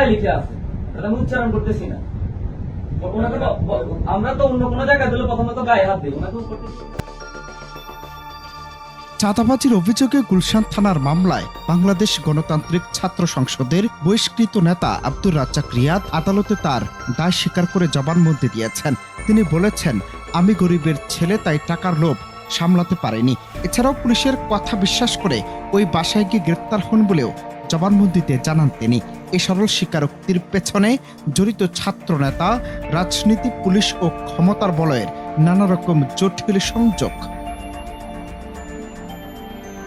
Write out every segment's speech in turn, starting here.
জায়গায় লিখে আছে, এটা আমি উচ্চারণ করতেছি না। ওনাকে তো আমরা তো অন্য কোনো জায়গায় দিলে প্রথমে তো গায়ে হাত দিই, ওনাকে করতেছি। চাঁদাবাজির অভিযোগে গুলশান থানার মামলায় বাংলাদেশ গণতান্ত্রিক ছাত্র সংসদের বহিষ্কৃত নেতা আব্দুর রাজ্জাক রিয়াদ আদালতে তার দায় স্বীকার করে জবানবন্দি দিয়েছেন। তিনি বলেছেন, আমি গরিবের ছেলে, তাই টাকার লোভ সামলাতে পারেনি। এছাড়াও পুলিশের কথা বিশ্বাস করে ওই বাসায় গিয়ে গ্রেপ্তার হন বলেও জবানবন্দিতে জানান তিনি। এই সরল স্বীকারোক্তির পেছনে জড়িত ছাত্র নেতা, রাজনীতি, পুলিশ ও ক্ষমতার বলয়ের নানা রকম জটিল সংযোগ।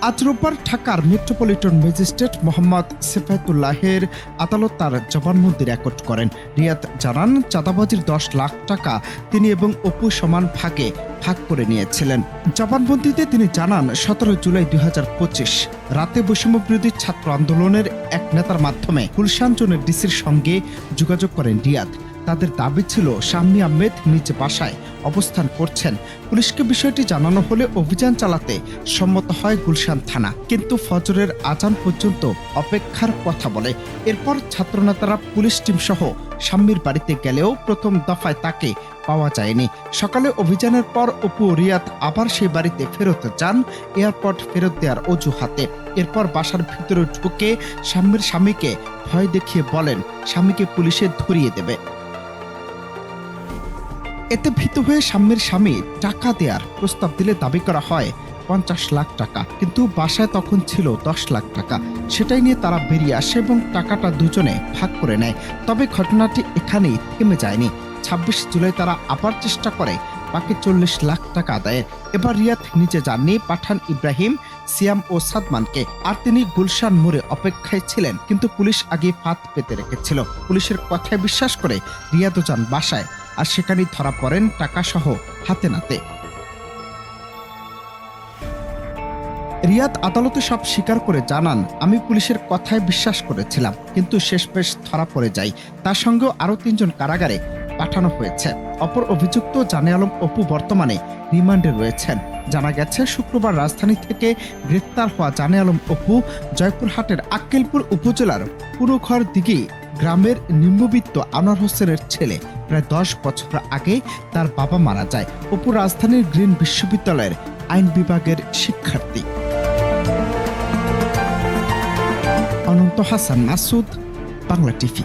আজ রোববার ঢাকার মেট্রোপলিটন ম্যাজিস্ট্রেট মোহাম্মদ সিফায়েতুল্লাহের আদালত তার জবানবন্দি রেকর্ড করেন। রিয়াদ জানান, চাঁদাবাজির 10 লাখ টাকা তিনি এবং অপু সমান ভাগে ভাগ করে নিয়েছিলেন। জবানবন্দিতে তিনি জানান, 17 জুলাই 2025 রাতে বৈষম্যবিরোধী ছাত্র আন্দোলনের এক নেতার মাধ্যমে গুলশান জোনের ডিসির সঙ্গে যোগাযোগ করেন রিয়াদ। তাদের দাবি ছিল শাম্মী আহমেদ নিজ বাসায় অবস্থান করছেন। পুলিশকে বিষয়টি জানানো হলে অভিযান চালাতে সম্মত হয় গুলশান থানা, কিন্তু ফজরের আজান পর্যন্ত অপেক্ষার কথা বলে। এরপর ছাত্রনেতারা পুলিশ টিম সহ শাম্মীর বাড়িতে গেলেও প্রথম দফায় তাকে পাওয়া যায়নি। সকালে অভিযানের পর অপু ও রিয়াদ আবার সেই বাড়িতে ফেরত যান এয়ারপোর্ট ফেরত দেওয়ার অজুহাতে। এরপর বাসার ভিতরে ঢুকে শাম্মীর স্বামীকে ভয় দেখিয়ে বলেন স্বামীকে পুলিশে ধরিয়ে দেবে। এতে ভীত হয়ে শাম্মীর স্বামী টাকা দেওয়ার প্রস্তাব দিলে দাবি করা হয় 50 লাখ টাকা, কিন্তু বাসায় তখন ছিল 10 লাখ টাকা। সেটাই নিয়ে তারা বেরিয়ে আসে এবং টাকাটা দুজনে ভাগ করে নেয়। তবে ঘটনাটি এখানেই থেমে যায়নি। 26 জুলাই তারা আবার চেষ্টা করে বাকি 40 লাখ টাকা আদায়ের। এবার রিয়াদ নিজে যাননি, পাঠান ইব্রাহিম, সিয়াম ও সাদমানকে। আর তিনি গুলশান মোড়ে অপেক্ষায় ছিলেন, কিন্তু পুলিশ আগে ফাঁদ পেতে রেখেছিল। পুলিশের কথায় বিশ্বাস করে রিয়াদও যান বাসায়, আর সেখানেই ধরা পড়েন টাকা সহ হাতে নাতে। রিয়াদ আদালতে সব স্বীকার করে জানান, আমি পুলিশের কথায় বিশ্বাস করেছিলাম, কিন্তু শেষমেশ ধরা পড়ে যাই। তার সঙ্গেও আরো 3 জন কারাগারে পাঠানো হয়েছে। অপর অভিযুক্ত জানে আলম অপু বর্তমানে রিমান্ডে রয়েছেন। জানা গেছে, শুক্রবার রাজধানী থেকে গ্রেফতার হওয়া জানে আলম অপু জয়পুরহাটের আক্কেলপুর উপজেলার পুরোঘর দিঘি গ্রামের নিম্নবিত্ত আনোয়ার হোসেনের ছেলে। প্রায় 10 বছর আগে তার বাবা মারা যায়। অপু রাজধানীর গ্রিন বিশ্ববিদ্যালয়ের আইন বিভাগের শিক্ষার্থী। অনন্ত হাসান মাসুদ, বাংলা টিভি।